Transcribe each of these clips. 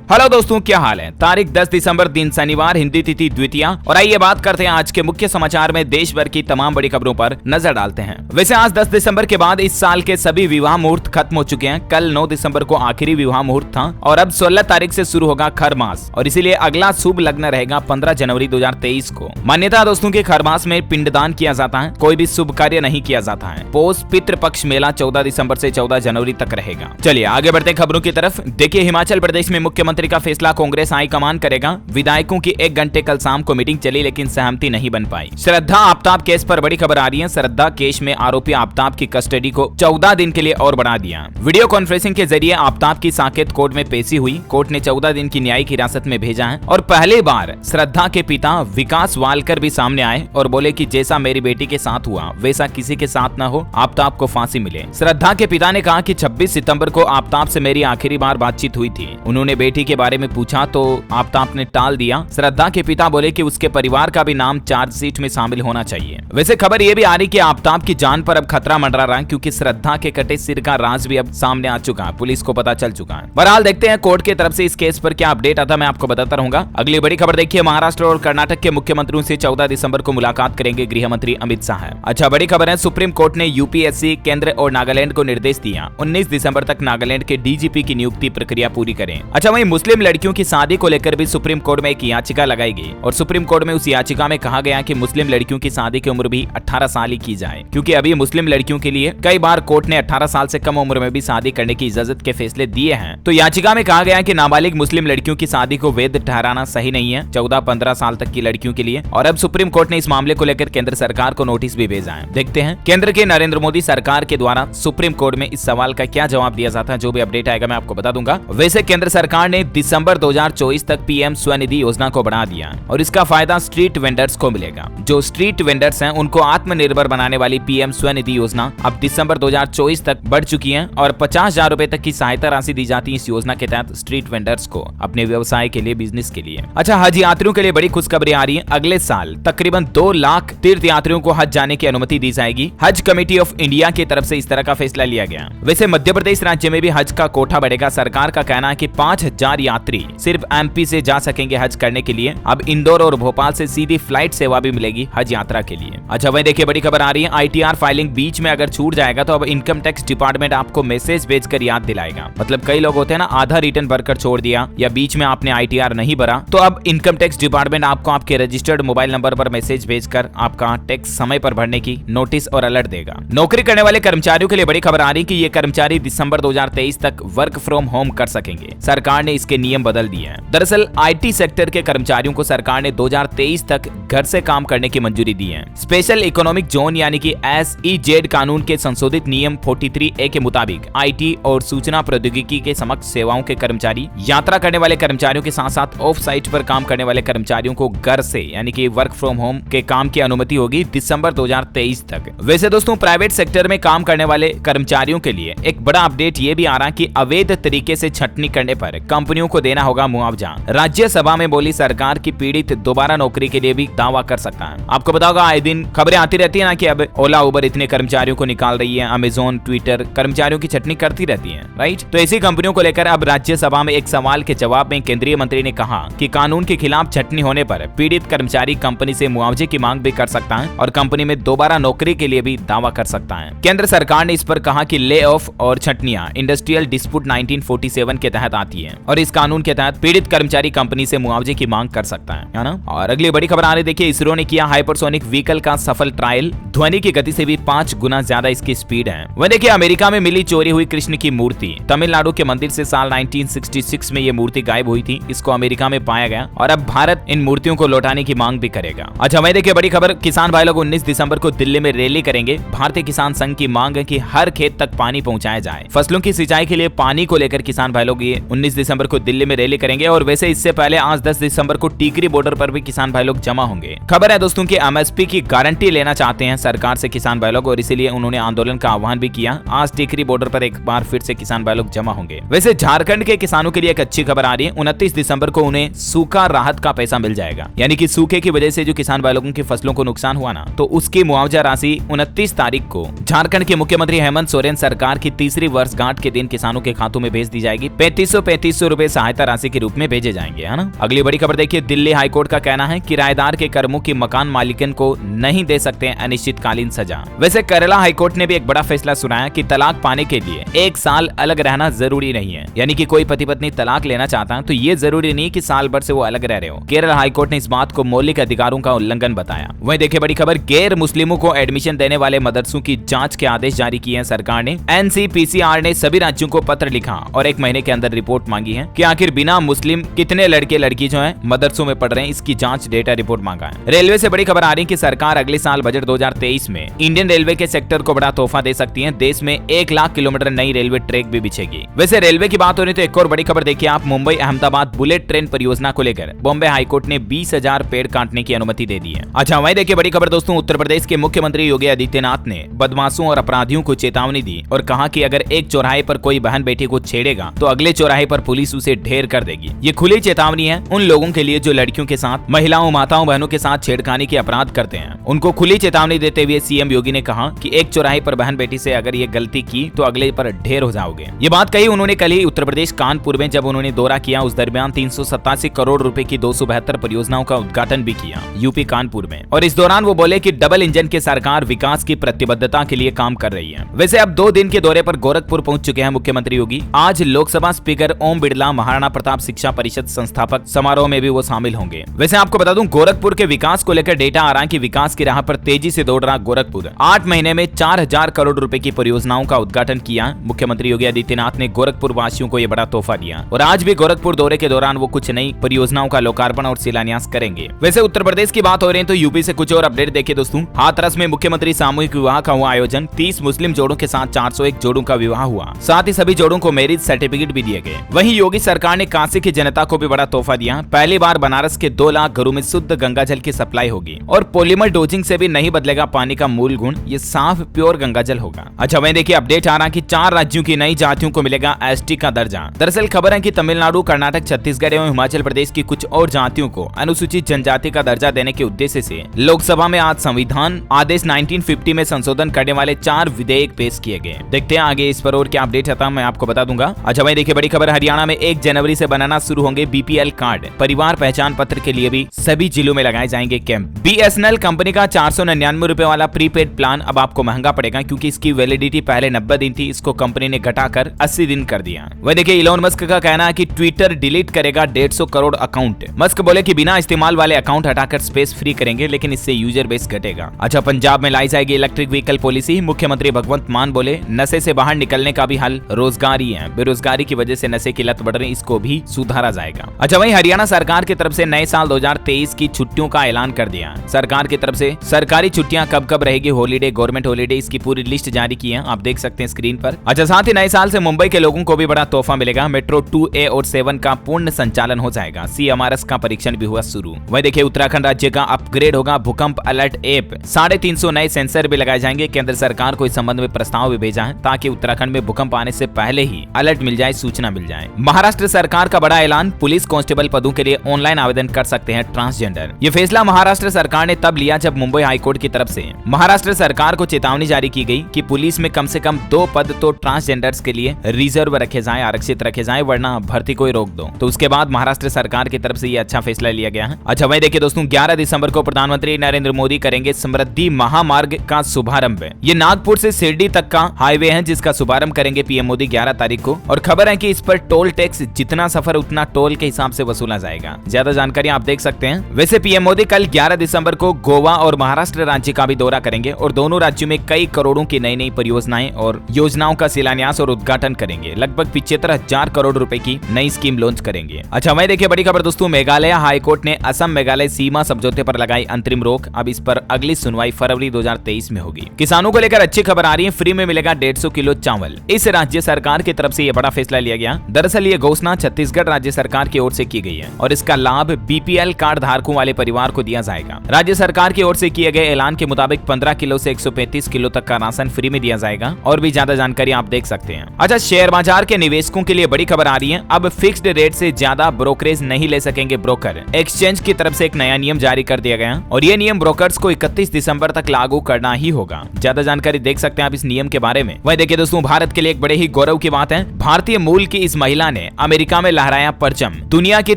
Hello दोस्तों, क्या हाल है। तारीख 10 दिसंबर दिन शनिवार, हिंदी तिथि द्वितीया। और आइए बात करते हैं आज के मुख्य समाचार में देश भर की तमाम बड़ी खबरों पर नजर डालते हैं। वैसे आज 10 दिसंबर के बाद इस साल के सभी विवाह मुहूर्त खत्म हो चुके हैं। कल 9 दिसंबर को आखिरी विवाह मुहूर्त था और अब 16 तारीख से शुरू होगा खर मास और इसीलिए अगला शुभ लग्न रहेगा 15 जनवरी 2023 को। मान्यता दोस्तों की खर मास में पिंडदान किया जाता है, कोई भी शुभ कार्य नहीं किया जाता है। पोष पितृपक्ष मेला 14 दिसंबर से 14 जनवरी तक रहेगा। चलिए आगे बढ़ते खबरों की तरफ। देखिए, हिमाचल प्रदेश में मुख्यमंत्री का फैसला कांग्रेस हाईकमान करेगा। विधायकों की 1 घंटे कल शाम को मीटिंग चली लेकिन सहमति नहीं बन पाई। श्रद्धा आफ्ताब केस पर बड़ी खबर आ रही है। श्रद्धा केस में आरोपी आफ्ताब की कस्टडी को 14 दिन के लिए और बढ़ा दिया। वीडियो कॉन्फ्रेंसिंग के जरिए आफ्ताब की साकेत कोर्ट में पेशी हुई। कोर्ट ने 14 दिन की न्यायिक हिरासत में भेजा है और पहली बार श्रद्धा के पिता विकास वालकर भी सामने आए और बोले कि जैसा मेरी बेटी के साथ हुआ वैसा किसी के साथ न हो, आफ्ताब को फांसी मिले। श्रद्धा के पिता ने कहा कि 26 सितंबर को आफ्ताब से मेरी आखिरी बार बातचीत हुई थी। उन्होंने बेटी के बारे में पूछा तो आफ्ताब ने टाल दिया। श्रद्धा के पिता बोले कि उसके परिवार का भी नाम चार्जशीट में शामिल होना चाहिए। वैसे खबर ये भी आ रही कि आफ्ताब की जान पर अब खतरा मंडरा रहा है क्योंकि श्रद्धा के कटे सिर का राज भी अब सामने आ चुका है, पुलिस को पता चल चुका है। बहरहाल देखते हैं कोर्ट की तरफ से इस केस पर क्या अपडेट आता है, मैं आपको बताता रहूंगा। अगली बड़ी खबर देखिए, महाराष्ट्र और कर्नाटक के मुख्यमंत्रियों से 14 दिसंबर को मुलाकात करेंगे गृह मंत्री अमित शाह। अच्छा, बड़ी खबर है, सुप्रीम कोर्ट ने यूपीएससी, केंद्र और नागालैंड को निर्देश दिया 19 दिसंबर तक नागालैंड के डीजीपी की नियुक्ति प्रक्रिया पूरी करें। अच्छा, वहीं मुस्लिम लड़कियों की शादी को लेकर भी सुप्रीम कोर्ट में एक याचिका लगाई गई और सुप्रीम कोर्ट में उस याचिका में कहा गया कि मुस्लिम लड़कियों की शादी की उम्र भी 18 साल ही की जाए क्योंकि अभी मुस्लिम लड़कियों के लिए कई बार कोर्ट ने 18 साल से कम उम्र में भी शादी करने की इजाजत के फैसले दिए हैं। तो याचिका में कहा गया कि नाबालिग मुस्लिम लड़कियों की शादी को वैध ठहराना सही नहीं है 14-15 साल तक की लड़कियों के लिए। और अब सुप्रीम कोर्ट ने इस मामले को लेकर केंद्र सरकार को नोटिस भी भेजा है। देखते हैं केंद्र के नरेंद्र मोदी सरकार के द्वारा सुप्रीम कोर्ट में इस सवाल का क्या जवाब दिया जाता है। जो भी अपडेट आएगा मैं आपको बता दूंगा। वैसे केंद्र सरकार ने दिसंबर 2024 तक पीएम स्वनिधि योजना को बढ़ा दिया और इसका फायदा स्ट्रीट वेंडर्स को मिलेगा। जो स्ट्रीट वेंडर्स हैं उनको आत्मनिर्भर बनाने वाली पीएम स्वनिधि योजना अब दिसंबर 2024 तक बढ़ चुकी है और 50,000 रुपए तक की सहायता राशि दी जाती है इस योजना के तहत स्ट्रीट वेंडर्स को अपने व्यवसाय के लिए, बिजनेस के लिए। अच्छा, हज यात्रियों के लिए बड़ी खुशखबरी आ रही है। अगले साल तकरीबन 2 लाख तीर्थ यात्रियों को हज जाने की अनुमति दी जाएगी। हज कमेटी ऑफ इंडिया की तरफ से इस तरह का फैसला लिया गया। वैसे मध्य प्रदेश राज्य में भी हज का कोटा बढ़ेगा। सरकार का कहना है कि 5,000 यात्री सिर्फ एमपी से जा सकेंगे हज करने के लिए। अब इंदौर और भोपाल से सीधी फ्लाइट सेवा भी मिलेगी हज यात्रा के लिए। अच्छा, वही देखिए बड़ी खबर आ रही है, आईटीआर फाइलिंग बीच में अगर छूट जाएगा तो अब इनकम टैक्स डिपार्टमेंट आपको मैसेज भेजकर याद दिलाएगा। मतलब कई लोग होते हैं ना, आधा रिटर्न भरकर छोड़ दिया या बीच में आपने आईटीआर नहीं भरा, तो अब इनकम टैक्स डिपार्टमेंट आपको आपके रजिस्टर्ड मोबाइल नंबर पर मैसेज भेजकर आपका टैक्स समय पर भरने की नोटिस और अलर्ट देगा। नौकरी करने वाले कर्मचारियों के लिए बड़ी खबर आ रही है कि ये कर्मचारी दिसंबर 2023 तक वर्क फ्रॉम होम कर सकेंगे। सरकार ने इसके नियम बदल दिए हैं। दरअसल आईटी सेक्टर के कर्मचारियों को सरकार ने 2023 तक घर से काम करने की मंजूरी दी है। स्पेशल इकोनॉमिक जोन यानी कि SEZ कानून के संशोधित नियम 43A के मुताबिक आईटी और सूचना प्रौद्योगिकी के समक्ष सेवाओं के कर्मचारी, यात्रा करने वाले कर्मचारियों के साथ साथ ऑफ साइट पर काम करने वाले कर्मचारियों को घर से यानी कि वर्क फ्रॉम होम के काम की अनुमति होगी दिसंबर 2023 तक। वैसे दोस्तों, प्राइवेट सेक्टर में काम करने वाले कर्मचारियों के लिए एक बड़ा अपडेट ये भी आ रहा कि अवैध तरीके से छटनी करने पर कंपनियों को देना होगा मुआवजा। राज्यसभा में बोली सरकार की पीड़ित दोबारा नौकरी के लिए भी दावा कर सकता है। आपको पता होगा आए दिन खबरें आती रहती है ना कि अब ओला उबर इतने कर्मचारियों को निकाल रही है, अमेजोन, ट्विटर कर्मचारियों की छटनी करती रहती है, राइट। तो ऐसी कंपनियों को लेकर अब राज्यसभा में एक सवाल के जवाब में केंद्रीय मंत्री ने कहा कि कानून के खिलाफ छटनी होने पर पीड़ित कर्मचारी कंपनी से मुआवजे की मांग भी कर सकता है और कंपनी में दोबारा नौकरी के लिए भी दावा कर सकता है। केंद्र सरकार ने इस पर कहा कि ले ऑफ और छटनियां इंडस्ट्रियल डिस्प्यूट 1947 के तहत आती है और इस कानून के तहत पीड़ित कर्मचारी कंपनी से मुआवजे की मांग कर सकता है ना। और अगली बड़ी खबर आ रही, देखिए इसरो ने किया हाइपरसोनिक व्हीकल का सफल ट्रायल। ध्वनि की गति से भी 5 गुना ज्यादा इसकी स्पीड है। वह देखिए अमेरिका में मिली चोरी हुई कृष्ण की मूर्ति। तमिलनाडु के मंदिर से साल 1966 में ये मूर्ति गायब हुई थी। इसको अमेरिका में पाया गया और अब भारत इन मूर्तियों को लौटाने की मांग भी करेगा। अच्छा, वही देखिए बड़ी खबर, किसान भाई लोग 19 दिसंबर को दिल्ली में रैली करेंगे। भारतीय किसान संघ की मांग है कि हर खेत तक पानी पहुंचाया जाए। फसलों की सिंचाई के लिए पानी को लेकर किसान भाई लोग ये 19 दिसंबर को दिल्ली में रैली करेंगे। और वैसे इससे पहले आज 10 दिसंबर को टीकरी बॉर्डर पर भी किसान भाई लोग जमा होंगे। खबर है दोस्तों कि एमएसपी की गारंटी लेना चाहते हैं सरकार से किसान भाई लोग और इसीलिए उन्होंने आंदोलन का आह्वान भी किया। आज टीकरी बॉर्डर पर एक बार फिर से किसान भाई लोग जमा होंगे। वैसे झारखंड के किसानों के लिए एक अच्छी खबर आ रही है। 29 दिसंबर को उन्हें सूखा राहत का पैसा मिल जाएगा, यानी कि सूखे की वजह से जो किसान भाई लोगों की फसलों को नुकसान हुआ ना, तो उसकी मुआवजा राशि 29 तारीख को झारखंड के मुख्यमंत्री हेमंत सोरेन सरकार की तीसरी वर्षगांठ के दिन किसानों के खातों में भेज दी जाएगी। 3500 रुपए रुपए सहायता राशि के रूप में भेजे जाएंगे, है ना। अगली बड़ी खबर देखिए, दिल्ली हाईकोर्ट का कहना है किराएदार के कर्मों की मकान मालिकन को नहीं दे सकते अनिश्चितकालीन सजा। वैसे केरला हाईकोर्ट ने भी एक बड़ा फैसला सुनाया कि तलाक पाने के लिए 1 साल अलग रहना जरूरी नहीं है, यानी कि कोई पति पत्नी तलाक लेना चाहता है तो ये जरूरी नहीं कि साल भर से वो अलग रह रहे हो। केरल हाईकोर्ट ने इस बात को मौलिक अधिकारों का उल्लंघन बताया। वहीं देखिए बड़ी खबर, गैर मुस्लिमों को एडमिशन देने वाले मदरसों की जांच के आदेश जारी किए हैं सरकार ने। NCPCR ने सभी राज्यों को पत्र लिखा और 1 महीने के अंदर रिपोर्ट मांगी है कि आखिर बिना मुस्लिम कितने लड़के लड़की जो है मदरसों में पढ़ रहे हैं, इसकी जांच डेटा रिपोर्ट मांगा है। रेलवे से बड़ी खबर आ रही है कि सरकार अगले साल बजट 2023 में इंडियन रेलवे के सेक्टर को बड़ा तोहफा दे सकती है। देश में 1 लाख किलोमीटर नई रेलवे ट्रैक भी बिछेगी। वैसे रेलवे की बात हो रही तो एक और बड़ी खबर देखिए आप, मुंबई अहमदाबाद बुलेट ट्रेन परियोजना को लेकर बॉम्बे हाईकोर्ट ने 20,000 पेड़ काटने की अनुमति दे दी है। अच्छा वहीं देखिए बड़ी खबर दोस्तों, उत्तर प्रदेश के मुख्यमंत्री योगी आदित्यनाथ ने बदमाशों और अपराधियों को चेतावनी दी और कहा कि अगर एक चौराहे पर कोई बहन बेटी को छेड़ेगा तो अगले चौराहे पर पुलिस उसे ढेर कर देगी। ये खुली चेतावनी है उन लोगों के लिए जो लड़कियों के साथ, महिलाओं, माताओं, बहनों के साथ छेड़खानी के अपराध करते हैं। उनको खुली चेतावनी देते हुए सीएम योगी ने कहा कि एक चौराहे पर बहन बेटी से अगर ये गलती की तो अगले पर ढेर हो जाओगे। ये बात कही उन्होंने कल ही उत्तर प्रदेश कानपुर में जब उन्होंने दौरा किया। उस दरमियान 387 करोड़ रुपए की 272 परियोजनाओं का उद्घाटन भी किया यूपी कानपुर में। और इस दौरान वो बोले कि डबल इंजन की सरकार विकास की प्रतिबद्धता के लिए काम कर रही है। वैसे अब 2 दिन के दौरे पर गोरखपुर पहुंच चुके हैं मुख्यमंत्री योगी। आज लोकसभा स्पीकर ओम बिरला महाराणा प्रताप शिक्षा परिषद संस्थापक समारोह में भी वो शामिल होंगे। वैसे आपको बता दूं, गोरखपुर के विकास को लेकर डेटा आ रहा है कि विकास की राह पर तेजी से दौड़ रहा गोरखपुर 8 महीने में 4000 करोड़ रुपए की परियोजनाओं का उद्घाटन किया। मुख्यमंत्री योगी आदित्यनाथ ने गोरखपुर वासियों को यह बड़ा तोहफा दिया और आज भी गोरखपुर दौरे के दौरान वो कुछ नई परियोजनाओं का लोकार्पण और शिलान्यास करेंगे। वैसे उत्तर प्रदेश की बात हो रही है तो यूपी से कुछ और अपडेट देखिए दोस्तों। हाथरस में मुख्यमंत्री सामूहिक विवाह का हुआ आयोजन। 30 मुस्लिम जोड़ों के साथ 401 जोड़ों का विवाह हुआ। साथ ही सभी जोड़ों को मैरिज सर्टिफिकेट भी दिए गए। वहीं योगी सरकार ने काशी की जनता को भी बड़ा तोहफा दिया। पहली बार बनारस के 2 लाख घरों में शुद्ध गंगा जल की सप्लाई होगी और पॉलीमर डोजिंग से भी नहीं बदलेगा पानी का मूल गुण, ये साफ प्योर गंगा जल होगा। अच्छा वहीं देखिए अपडेट आ रहा कि 4 राज्यों की नई जातियों को मिलेगा एसटी का दर्जा। दरअसल खबर है कि तमिलनाडु, कर्नाटक, छत्तीसगढ़ एवं हिमाचल प्रदेश की कुछ और जातियों को अनुसूचित जनजाति का दर्जा देने के उद्देश्य से लोकसभा में आज संविधान आदेश 1950 में संशोधन करने वाले 4 विधेयक पेश किए गए। देखते हैं आगे इस पर और क्या अपडेट आता है, मैं आपको बता दूंगा। अच्छा भाई देखिए बड़ी खबर, हरियाणा में 1 जनवरी से बनाना शुरू होंगे बीपीएल कार्ड। परिवार पहचान पत्र के लिए भी सभी जिलों में लगाए जाएंगे कैंप। बीएसएनएल कंपनी का 499 रुपए वाला प्रीपेड प्लान अब आपको महंगा पड़ेगा क्योंकि इसकी वैलिडिटी पहले 90 दिन थी, इसको कंपनी ने घटाकर 80 दिन कर दिया। वह देखिए इलोन मस्क का कहना है कि ट्विटर डिलीट करेगा 150 करोड़ अकाउंट। मस्क बोले कि बिना इस्तेमाल वाले अकाउंट हटाकर स्पेस फ्री करेंगे, लेकिन इससे यूजर बेस घटेगा। अच्छा पंजाब में लाई जाएगी इलेक्ट्रिक व्हीकल पॉलिसी। मुख्यमंत्री भगवंत मान बोले नशे से बाहर निकलने का भी हल रोजगार ही है। बेरोजगारी की वजह से नशे की लत बढ़ रही, इसको भी सुधारा जाएगा। अच्छा वहीं हरियाणा सरकार की तरफ से नए साल 2023 की छुट्टियों का ऐलान कर दिया। सरकार की तरफ से सरकारी छुट्टियां कब कब रहेगी, हॉलीडे, गवर्नमेंट हॉलीडे, इसकी पूरी लिस्ट जारी की है, आप देख सकते हैं स्क्रीन पर। अच्छा साथ ही नए साल से मुंबई के लोगों को भी बड़ा तोहफा मिलेगा। मेट्रो 2A और 7 का पूर्ण संचालन हो जाएगा। CMRS का परीक्षण भी हुआ शुरू। वहीं देखिए उत्तराखंड राज्य का अपग्रेड होगा भूकंप अलर्ट ऐप। 350 नए सेंसर भी लगाए जाएंगे। केंद्र सरकार को इस संबंध में प्रस्ताव भी भेजा है ताकि उत्तराखंड में भूकंप आने से पहले ही अलर्ट मिल जाए, सूचना मिल जाए। महाराष्ट्र सरकार का बड़ा ऐलान, पुलिस कांस्टेबल पदों के लिए ऑनलाइन आवेदन कर सकते हैं ट्रांसजेंडर। ये फैसला महाराष्ट्र सरकार ने तब लिया जब मुंबई हाईकोर्ट की तरफ से महाराष्ट्र सरकार को चेतावनी जारी की गई कि पुलिस में कम से कम 2 पद तो ट्रांसजेंडर्स के लिए रिजर्व रखे जाएं, आरक्षित रखे जाएं, वरना भर्ती को रोक दो। तो उसके बाद महाराष्ट्र सरकार की तरफ से ये अच्छा फैसला लिया गया है। अच्छा वही देखिए दोस्तों 11 दिसंबर को प्रधानमंत्री नरेंद्र मोदी करेंगे समृद्धि महामार्ग का शुभारंभ। ये नागपुर से शिरडी तक का हाईवे है जिसका शुभारंभ करेंगे पीएम मोदी 11 तारीख को। और खबर है कि इस पर टोल टैक्स, जितना सफर उतना टोल के हिसाब से वसूला जाएगा। ज्यादा जानकारी आप देख सकते हैं। वैसे पीएम मोदी कल 11 दिसंबर को गोवा और महाराष्ट्र राज्य का भी दौरा करेंगे और दोनों राज्यों में कई करोड़ों की नई नई परियोजनाएं और योजनाओं का शिलान्यास और उद्घाटन करेंगे। लगभग 75,000 करोड़ रुपए की नई स्कीम लॉन्च करेंगे। अच्छा वही देखिए बड़ी खबर दोस्तों, मेघालय हाईकोर्ट ने असम मेघालय सीमा समझौते पर लगाई अंतरिम रोक। अब इस पर अगली सुनवाई फरवरी 2023 में होगी। किसानों को लेकर अच्छी खबर आ रही है, फ्री में मिलेगा 150 किलो चावल। इस राज्य सरकार की तरफ से यह बड़ा फैसला लिया गया। दरअसल ये घोषणा छत्तीसगढ़ राज्य सरकार की ओर से की गई है और इसका लाभ बीपीएल कार्ड धारकों वाले परिवार को दिया जाएगा। राज्य सरकार की ओर से किए गए ऐलान के मुताबिक 15 किलो से 135 किलो तक का राशन फ्री में दिया जाएगा। और भी ज्यादा जानकारी आप देख सकते हैं। अच्छा शेयर बाजार के निवेशकों के लिए बड़ी खबर आ रही है, अब फिक्स्ड रेट से ज्यादा ब्रोकरेज नहीं ले सकेंगे ब्रोकर। एक्सचेंज की तरफ से एक नया नियम जारी कर दिया गया और ये नियम ब्रोकर्स को 31 दिसंबर तक लागू करना ही होगा। ज्यादा जानकारी देख सकते हैं आप इस नियम के बारे में। वही देखिए दोस्तों भारत के लिए एक बड़े ही गौरव की बात है, भारतीय मूल की इस महिला ने अमेरिका में लहराया परचम। दुनिया की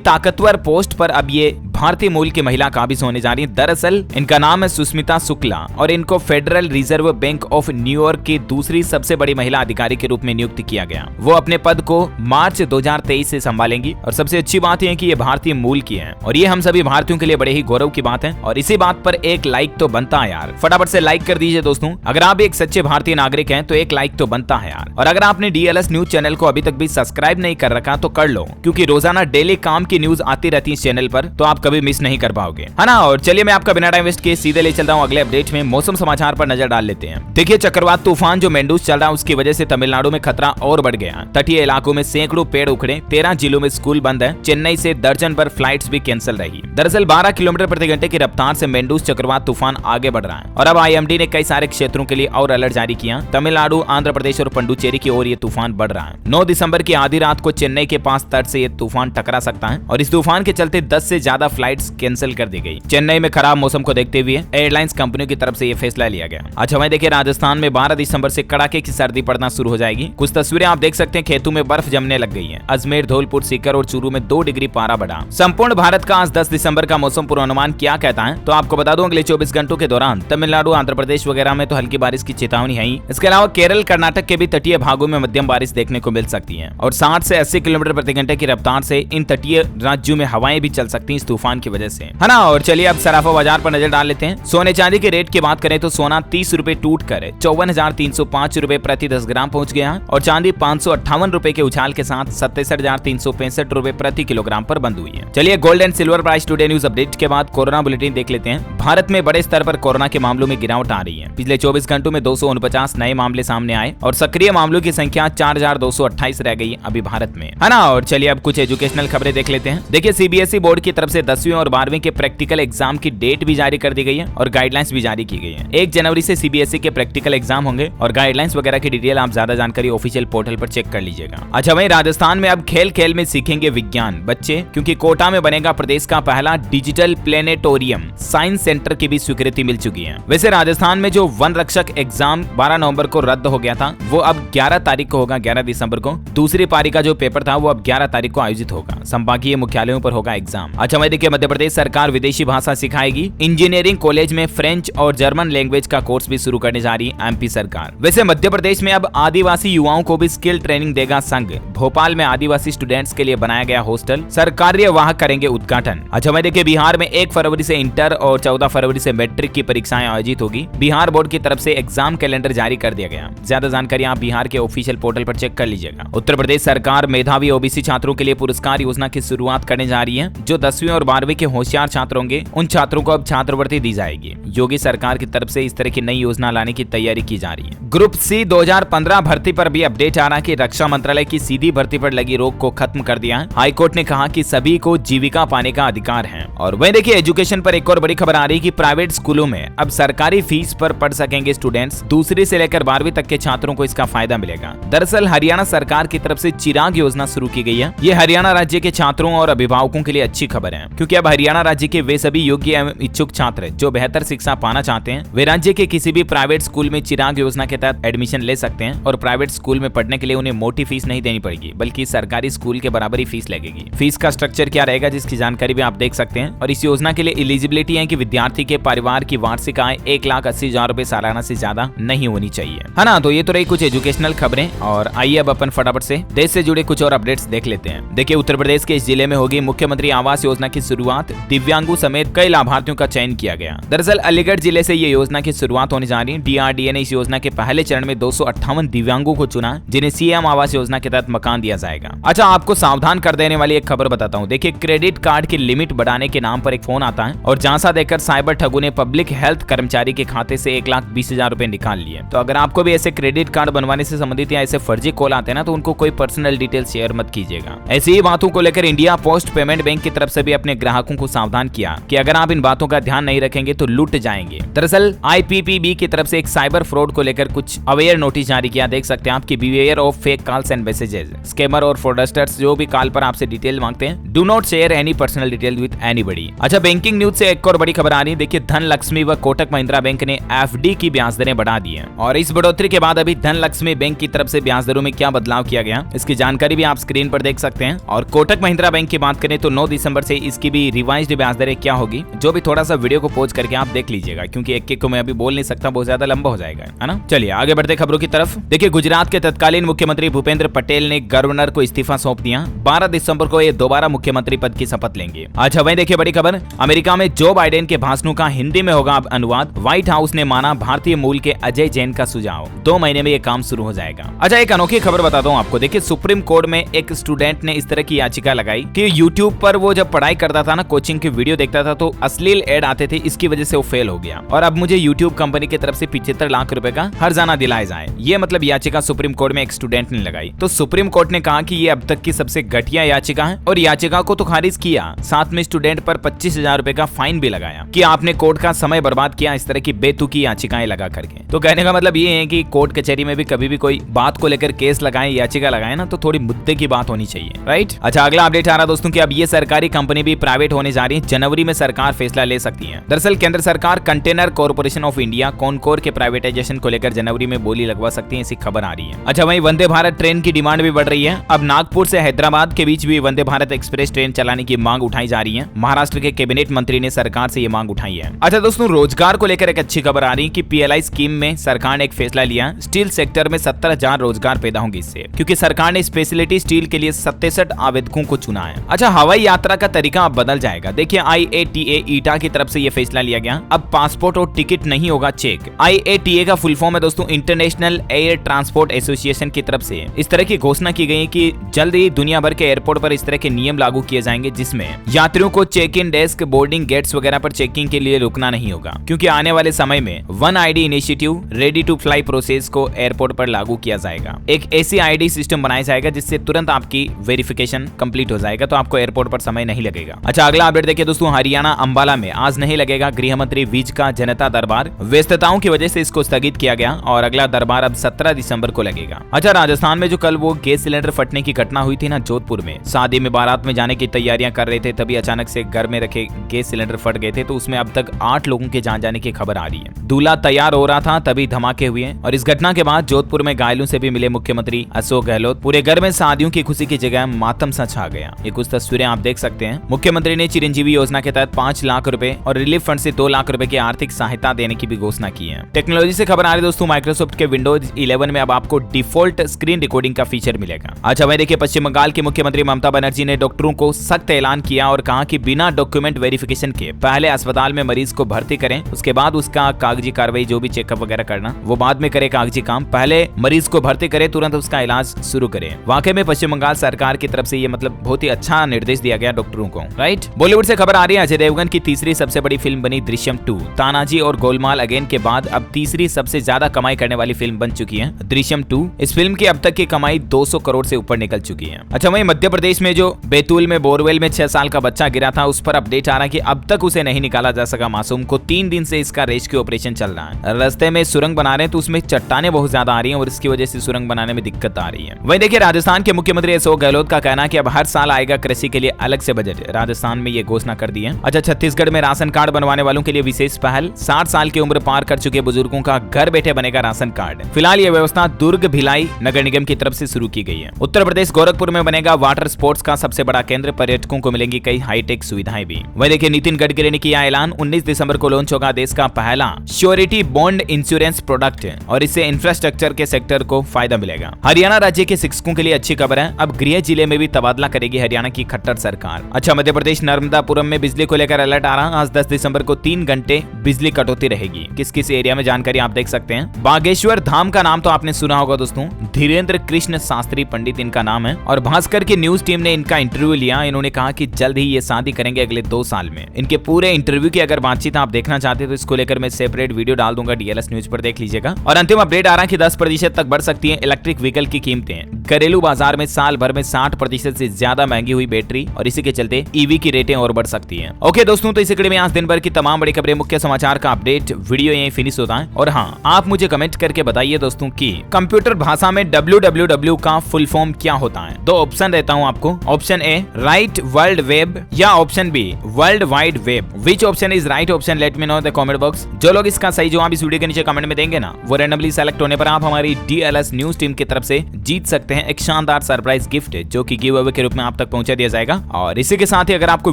ताकतवर पोस्ट पर अब ये भारतीय मूल की महिला काबिज होने जा रही है। दरअसल इनका नाम है सुष्मिता शुक्ला और इनको federal reserve bank of New York की दूसरी सबसे बड़ी महिला अधिकारी के रूप में नियुक्त किया गया। वो अपने पद को मार्च 2023 से संभालेंगी और सबसे अच्छी बात यह है कि ये भारतीय मूल की है और ये हम सभी भारतीयों के लिए बड़े ही गौरव की बात है। और इसी बात पर एक लाइक तो बनता है यार, फटाफट से लाइक कर दीजिए दोस्तों। अगर आप एक सच्चे भारतीय नागरिक हैं तो एक लाइक तो बनता है यार। और अगर आपने डीएलएस न्यूज चैनल को अभी तक भी सब्सक्राइब नहीं कर रखा तो कर लो, क्योंकि रोजाना डेली काम की न्यूज आती रहती है इस चैनल पर, तो आप कभी मिस नहीं कर पाओगे, है ना। और चलिए मैं आपका बिना टाइम वेस्ट किए सीधे ले चलता हूँ अगले अपडेट में। मौसम समाचार पर नजर डाल लेते हैं। देखिए चक्रवात तूफान जो मेंडूस चल रहा है उसकी वजह से तमिलनाडु में खतरा और बढ़ गया। तटीय इलाकों में सैकड़ों पेड़ उखड़े, 13 जिलों में स्कूल बंद है। चेन्नई से दर्जन भर फ्लाइट्स भी कैंसिल रही। दरअसल 12 किलोमीटर प्रति घंटे की रफ्तार से मेंडूस चक्रवात तूफान आगे बढ़ रहा है और अब आईएमडी ने कई सारे क्षेत्रों के लिए और अलर्ट जारी किया। तमिलनाडु, आंध्र प्रदेश और पुडुचेरी की ओर ये तूफान बढ़ रहा है। 9 दिसंबर की आधी रात को चेन्नई के पास तट से ये तूफान टकरा सकता है और इस तूफान के चलते 10 से ज्यादा फ्लाइट्स कैंसिल कर दी गई। चेन्नई में खराब मौसम को देखते हुए एयरलाइंस कंपनियों की तरफ से ये फैसला लिया गया। अच्छा वहीं देखिए राजस्थान में 12 दिसंबर से कड़ाके की सर्दी पड़ना शुरू हो जाएगी। कुछ तस्वीरें आप देख सकते हैं, खेतों में बर्फ जमने लग गई है। अजमेर, धौलपुर, सीकर और चूरू में 2 डिग्री पारा बढ़ा। संपूर्ण भारत का आज 10 दिसंबर का मौसम पूर्वानुमान क्या कहता है तो आपको बता दूं, अगले 24 घंटों के दौरान तमिलनाडु, आंध्र प्रदेश वगैरह में तो हल्की बारिश की चेतावनी है ही। इसके अलावा केरल, कर्नाटक के भी तटीय भागों में मध्यम बारिश देखने को मिल सकती है और 60 से 80 किलोमीटर प्रति घंटे की रफ्तार से इन तटीय राज्यों में हवाएं भी चल सकती हैं इस तूफान की वजह से, है ना। और चलिए अब सराफा बाजार पर नजर डाल लेते हैं। सोने चांदी के रेट की बात करें तो सोना 30 रुपए टूट कर 54,305 रुपए प्रति 10 ग्राम पहुंच गया और चांदी 558 रुपए के उछाल के साथ 67,365 रुपए प्रति किलोग्राम पर बंद हुई है। चलिए gold and silver price today news update के बाद कोरोना बुलेटिन देख लेते हैं। भारत में बड़े स्तर पर कोरोना के मामलों में गिरावट आ रही है। पिछले 24 घंटों में 249 नए मामले सामने आए और सक्रिय मामलों की संख्या 4,228 रह गई अभी भारत में, है ना। और चलिए अब कुछ एजुकेशनल खबरें देख लेते हैं। देखिए सीबीएसई बोर्ड की तरफ से 10वीं और 12वीं के प्रैक्टिकल एग्जाम की डेट भी जारी कर दी गई है और गाइडलाइंस भी जारी की गई है। 1 जनवरी से सीबीएसई के प्रैक्टिकल एग्जाम होंगे और गाइडलाइंस वगैरह की डिटेल आप ज्यादा जानकारी ऑफिशियल पोर्टल पर चेक कर लीजिएगा। अच्छा वहीं राजस्थान में अब खेल खेल में सीखेंगे विज्ञान बच्चे, क्योंकि कोटा में बनेगा प्रदेश का पहला डिजिटल प्लेनेटोरियम। साइंस सेंटर की भी स्वीकृति मिल चुकी है। वैसे राजस्थान में जो वन रक्षक एग्जाम 12 नवंबर को रद्द हो गया था वो अब 11 तारीख को होगा, 11 दिसंबर को। दूसरी पारी का जो पेपर था वो अब 11 तारीख को आयोजित होगा। संभागीय मुख्यालयों पर होगा एग्जाम। अच्छा वहीं देखिए मध्य प्रदेश सरकार विदेशी भाषा सिखाएगी। इंजीनियरिंग कॉलेज में फ्रेंच और जर्मन लैंग्वेज का कोर्स भी शुरू करने जा रही है एमपी सरकार। वैसे मध्य प्रदेश में अब आदिवासी युवाओं को भी स्किल ट्रेनिंग देगा संघ। भोपाल में आदिवासी स्टूडेंट्स के लिए बनाया गया हॉस्टल सरकारी वहां करेंगे उद्घाटन। अच्छा वहीं देखिए बिहार में 1 फरवरी से इंटर और 14 फरवरी से मैट्रिक की परीक्षाएं आयोजित होगी। बिहार बोर्ड की तरफ से एग्जाम कैलेंडर जारी कर दिया गया। ज्यादा जानकारी आप बिहार के ऑफिशियल पोर्टल पर चेक कर लीजिएगा। उत्तर प्रदेश सरकार मेधावी ओबीसी छात्रों के लिए पुरस्कार योजना की शुरुआत करने जा रही है। जो 10वीं और 12वीं के होशियार छात्र होंगे उन छात्रों को अब छात्रवृत्ति दी जाएगी। योगी सरकार की तरफ से इस तरह की नई योजना लाने की तैयारी की जा रही है। ग्रुप सी 2015 भर्ती पर भी अपडेट आ रहा है कि रक्षा मंत्रालय की सीधी भर्ती पर लगी रोक को खत्म कर दिया है। हाईकोर्ट ने कहा कि सभी को जीविका पाने का अधिकार है। और वहीं देखिए एजुकेशन पर एक और बड़ी खबर आ रही है कि प्राइवेट स्कूलों में अब सरकारी फीस पर पढ़ सकेंगे स्टूडेंट्स। दूसरी से लेकर 12वीं तक के छात्रों को इसका फायदा मिलेगा। दरअसल हरियाणा सरकार की तरफ से चिराग योजना शुरू की गई है। ये हरियाणा राज्य के छात्रों और अभिभावकों के लिए अच्छी खबर है, क्योंकि अब हरियाणा राज्य के वे सभी योग्य एवं इच्छुक छात्र जो बेहतर शिक्षा पाना चाहते हैं वे राज्य के किसी भी प्राइवेट स्कूल में चिराग योजना के तहत एडमिशन ले सकते हैं। और प्राइवेट स्कूल में पढ़ने के लिए उन्हें मोटी फीस नहीं देनी पड़ेगी, बल्कि सरकारी स्कूल के बराबर ही फीस लगेगी। फीस का स्ट्रक्चर क्या रहेगा जिसकी जानकारी भी आप देख सकते हैं। और इस योजना के लिए एलिजिबिलिटी है कि विद्यार्थी के परिवार की वार्षिक आय 1,80,000 रुपए सालाना से ज्यादा नहीं होनी चाहिए, है ना। तो ये तो रही कुछ एजुकेशनल खबरें और आइए अब अपन फटाफट से देश से जुड़े कुछ और अपडेट्स देख लेते हैं। देखिए उत्तर प्रदेश के इस जिले में होगी मुख्यमंत्री आवास योजना की शुरुआत। दिव्यांगों समेत कई लाभार्थियों का चयन किया गया। दरअसल अलीगढ़ जिले से ये योजना की शुरुआत होने जा रही है। डीआरडीए ने इस योजना के पहले चरण में 258 दिव्यांगों को चुना जिन्हें सीएम आवास योजना के तहत मकान दिया जाएगा। अच्छा आपको सावधान कर देने वाली एक खबर बताता हूँ। देखिए क्रेडिट कार्ड की लिमिट बढ़ाने के नाम पर एक फोन आता है और झांसा देकर साइबर ठगों ने पब्लिक हेल्थ कर्मचारी के खाते से 1,20,000 रुपए निकाल लिए। तो अगर आपको भी ऐसे क्रेडिट कार्ड बनवाने से संबंधित या ऐसे फर्जी कॉल आते हैं ना तो उनको कोई पर्सनल डिटेल शेयर मत कीजिएगा। ऐसी ही बातों को लेकर इंडिया पोस्ट पेमेंट बैंक की तरफ से भी अपने ग्राहकों को सावधान किया कि अगर आप इन बातों का ध्यान नहीं रखेंगे तो लूट जाएंगे। दरअसल आईपीपीबी की तरफ से एक साइबर फ्रॉड को लेकर कुछ अवेयर नोटिस जारी किया। देख सकते हैं आपकी behaviour of fake calls and messages. Scammer और फ्रॉडस्टर्स जो भी कॉल पर आपसे डिटेल मांगते हैं, do not share any personal detail with anyone. इतनी बड़ी। अच्छा, बैंकिंग न्यूज से एक और बड़ी खबर आ रही है। देखिए, धन लक्ष्मी व कोटक महिंद्रा बैंक ने एफडी की ब्याज दरें बढ़ा दी है और इस बढ़ोतरी के बाद अभी धन लक्ष्मी बैंक की तरफ से ब्याज दरों में क्या बदलाव किया गया, इसकी जानकारी भी आप स्क्रीन पर देख सकते हैं। और कोटक महिंद्रा बैंक की बात करें तो 9 दिसंबर से इसकी भी रिवाइज्ड ब्याज दरें क्या होगी, जो भी थोड़ा सा वीडियो को पॉज करके आप देख लीजिएगा, क्योंकि एक को मैं अभी बोल नहीं सकता, बहुत ज्यादा लंबा हो जाएगा, है ना। चलिए आगे बढ़ते खबरों की तरफ। देखिए, गुजरात के तत्कालीन मुख्यमंत्री भूपेंद्र पटेल ने गवर्नर को इस्तीफा सौंप दिया। 12 दिसंबर को ये दोबारा मुख्यमंत्री पद की शपथ लेंगे। अच्छा, वहीं देखिए बड़ी खबर, अमेरिका में जो बाइडेन के भाषणों का हिंदी में होगा अनुवाद। व्हाइट हाउस ने माना भारतीय मूल के अजय जैन का सुझाव, 2 महीने में ये काम शुरू हो जाएगा। अच्छा, एक अनोखी खबर बताता हूँ आपको। देखिए, सुप्रीम कोर्ट में एक स्टूडेंट ने इस तरह की याचिका लगाई कि यूट्यूब पर वो जब पढ़ाई करता था ना, कोचिंग की वीडियो देखता था तो अश्लील एड आते थे, इसकी वजह से वो फेल हो गया और अब मुझे यूट्यूब कंपनी की तरफ से 75 लाख रुपए का हर्जाना दिलाया जाए। ये मतलब याचिका सुप्रीम कोर्ट में एक स्टूडेंट ने लगाई। तो सुप्रीम कोर्ट ने कहा कि ये अब तक की सबसे घटिया याचिका है और याचिका को तो खारिज किया, साथ में स्टूडेंट पर 25,000 रुपए का फाइन भी लगाया कि आपने कोर्ट का समय बर्बाद किया इस तरह की बेतुकी याचिकाएं लगा करके। तो कहने का मतलब ये है कि कोर्ट कचहरी में भी कभी भी कोई बात को लेकर केस लगाए, याचिका लगाए ना, तो थोड़ी मुद्दे की बात होनी चाहिए, राइट। अच्छा, अगला अपडेट आ रहा दोस्तों कि अब ये सरकारी कंपनी भी प्राइवेट होने जा रही है। जनवरी में सरकार फैसला ले सकती है। दरअसल केंद्र सरकार container corporation of India Concor के प्राइवेटाइजेशन को लेकर जनवरी में बोली लगवा सकती है, ऐसी खबर आ रही है। अच्छा, वहीं वंदे भारत ट्रेन की डिमांड भी बढ़ रही है। अब नागपुर से हैदराबाद के बीच भी वंदे भारत एक्सप्रेस ट्रेन चलाने की मांग उठाई जा रही है। महाराष्ट्र के कैबिनेट मंत्री ने सरकार से ये मांग उठाई है। अच्छा दोस्तों, रोजगार को लेकर एक अच्छी खबर आ रही है कि पीएलआई स्कीम में सरकार ने एक फैसला लिया। स्टील सेक्टर में 70,000 रोजगार पैदा होंगे इससे, क्योंकि सरकार ने स्पेशलिटी स्टील के लिए 67 आवेदकों को चुना है। अच्छा, हवाई यात्रा का तरीका अब बदल जाएगा। देखिए, IATA ईटा की तरफ से ये फैसला लिया गया। अब पासपोर्ट और टिकट नहीं होगा चेक। IATA का फुल फॉर्म है दोस्तों इंटरनेशनल एयर ट्रांसपोर्ट एसोसिएशन की तरफ से इस तरह की घोषणा की गई कि जल्द ही दुनिया भर के एयरपोर्ट पर इस तरह के नियम लागू किए जाएंगे, जिसमें यात्रियों को check in desk, boarding gates वगैरह पर चेकिंग के लिए रुकना नहीं होगा, क्योंकि आने वाले समय में one ID initiative ready to fly process को एयरपोर्ट पर लागू किया जाएगा। एक ऐसी आईडी सिस्टम बनाया जाएगा जिससे तुरंत आपकी वेरिफिकेशन कंप्लीट हो जाएगा, तो आपको एयरपोर्ट पर समय नहीं लगेगा। अच्छा, अगला अपडेट देखिए दोस्तों, हरियाणा अंबाला में आज नहीं लगेगा गृह मंत्री विज का जनता दरबार। व्यस्तताओं की वजह से इसको स्थगित किया गया और अगला दरबार अब 17 दिसंबर को लगेगा। अच्छा, राजस्थान में जो कल वो गैस सिलेंडर फटने की घटना हुई थी ना जोधपुर में, शादी में बारात में जाने की तैयारियां कर रहे थे, तभी अचानक से घर में रखे गैस सिलेंडर फट गए थे। तो उसमें अब तक 8 लोगों के जान जाने की खबर आ रही है। दूल्हा तैयार हो रहा था तभी धमाके हुए और इस घटना के बाद जोधपुर में घायलों से भी मिले मुख्यमंत्री अशोक गहलोत। पूरे घर में शादियों की खुशी की जगह मातम सा छा गया। ये कुछ तस्वीरें आप देख सकते हैं। मुख्यमंत्री ने चिरंजीवी योजना के तहत 5 लाख रुपए और रिलीफ फंड से 2 लाख रुपए की आर्थिक सहायता देने की भी घोषणा की है। टेक्नोलॉजी से खबर आ रही दोस्तों, माइक्रोसॉफ्ट के विंडोज 11 में अब आपको डिफॉल्ट स्क्रीन रिकॉर्डिंग का फीचर मिलेगा। अच्छा, वहीं देखिए पश्चिम बंगाल की मुख्यमंत्री ममता बनर्जी ने डॉक्टरों को सख्त ऐलान किया और कहा कि बिना डॉक्यूमेंट वेरिफिकेशन के पहले अस्पताल में मरीज को भर्ती करें, उसके बाद उसका कागजी कार्रवाई जो भी चेकअप वगैरह करना वो बाद में करे कागजी काम। पहले मरीज को भर्ती करे, तुरंत उसका इलाज शुरू करें। वाकई में पश्चिम बंगाल सरकार की तरफ से ये मतलब बहुत ही अच्छा निर्देश दिया गया डॉक्टरों को, राइट। बॉलीवुड से खबर आ रही है, अजय देवगन की तीसरी सबसे बड़ी फिल्म बनी दृश्यम 2। तानाजी और गोलमाल अगेन के बाद अब तीसरी सबसे ज्यादा कमाई करने वाली फिल्म बन चुकी है दृश्यम 2। इस फिल्म की अब तक की कमाई 200 करोड़ से ऊपर निकल चुकी है। अच्छा, वहीं मध्य प्रदेश में जो बैतूल में बोरवेल में 6 साल का बच्चा गिरा था, उस पर अपडेट आ रहा है कि अब तक उसे नहीं निकाला जा सका। मासूम को 3 दिन से इसका रेस्क्यू ऑपरेशन चल रहा है। रास्ते में सुरंग बना रहे हैं तो उसमें चट्टाने बहुत ज्यादा आ रही हैं और इसकी वजह से सुरंग बनाने में दिक्कत आ रही है। वहीं देखिए राजस्थान के मुख्यमंत्री अशोक गहलोत का कहना है कि अब हर साल आएगा कृषि के लिए अलग से बजट। राजस्थान में ये घोषणा कर दी है। अच्छा, छत्तीसगढ़ में राशन कार्ड बनवाने वालों के लिए विशेष पहल। 60 साल की उम्र पार कर चुके बुजुर्गों का घर बैठे बनेगा राशन कार्ड। फिलहाल ये व्यवस्था दुर्ग भिलाई नगर निगम की तरफ से शुरू की गई है। उत्तर प्रदेश गोरखपुर में बनेगा वाटर स्पोर्ट्स का सबसे बड़ा केंद्र। पर्यटकों को मिलेंगी कई हाईटेक सुविधाएं भी। वही देखिए नितिन गडकरी ने किया ऐलान, 19 दिसंबर को लॉन्च होगा देश का पहला श्योरिटी बॉन्ड इंश्योरेंस प्रोडक्ट और इससे इंफ्रास्ट्रक्चर के सेक्टर को फायदा मिलेगा। हरियाणा राज्य के शिक्षकों के लिए अच्छी खबर है, अब गृह जिले में भी तबादला करेगी हरियाणा की खट्टर सरकार। अच्छा, मध्य प्रदेश नर्मदापुरम में बिजली को लेकर अलर्ट आ रहा। आज 10 दिसंबर को 3 घंटे बिजली कटौती रहेगी। किस किस एरिया में जानकारी आप देख सकते हैं। बागेश्वर धाम का नाम तो आपने सुना होगा दोस्तों, धीरेन्द्र कृष्ण शास्त्री पंडित इनका नाम है और भास्कर की न्यूज टीम ने इनका इंटरव्यू लिया। इन्होंने कहा कि जल्द ही ये शादी करेंगे अगले 2 साल में। इनके पूरे इंटरव्यू की अगर बातचीत आप देखना चाहते हैं तो इसको लेकर मैं सेपरेट वीडियो डाल दूंगा, DLS न्यूज पर देख लीजिएगा। और अंतिम अपडेट आ रहा है कि 10% तक बढ़ सकती है इलेक्ट्रिक व्हीकल की कीमतें। घरेलू बाजार में साल भर में 60% से ज्यादा महंगी हुई बैटरी और इसी के चलते ईवी की रेटें और बढ़ सकती हैं। ओके दोस्तों, तो इसी कड़ी में आज दिन भर की तमाम बड़ी खबरें, मुख्य समाचार का अपडेट वीडियो यहीं फिनिश होता है। और हाँ, आप मुझे कमेंट करके बताइए दोस्तों कि कंप्यूटर भाषा में www का फुल फॉर्म क्या होता है। 2 ऑप्शन देता हूँ आपको। Option A right world web या option B world wide web. Which option is right option, let me know in the comment box. जो लोग इसका सही जवाब इस वीडियो के नीचे कमेंट में देंगे ना, वो रैंडमली सेलेक्ट होने पर आप हमारी DLS न्यूज टीम की तरफ से जीत सकते हैं एक शानदार सरप्राइज गिफ्ट, जो कि गिव अवे के रूप में आप तक पहुंचा दिया जाएगा। और इसी के साथ ही अगर आपको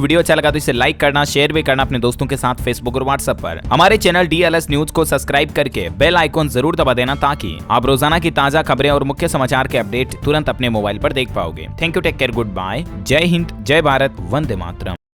वीडियो अच्छा लगा तो इसे लाइक करना, शेयर भी करना अपने दोस्तों के साथ फेसबुक और व्हाट्सएप पर। हमारे चैनल DLS न्यूज को सब्सक्राइब करके बेल आइकॉन जरूर दबा देना, ताकि आप रोजाना की ताजा खबरें और मुख्य समाचार के अपडेट तुरंत अपने मोबाइल पर देख पाओगे। Thank you, take care, good bye, जय हिंद, जय भारत, वंदे मातरम।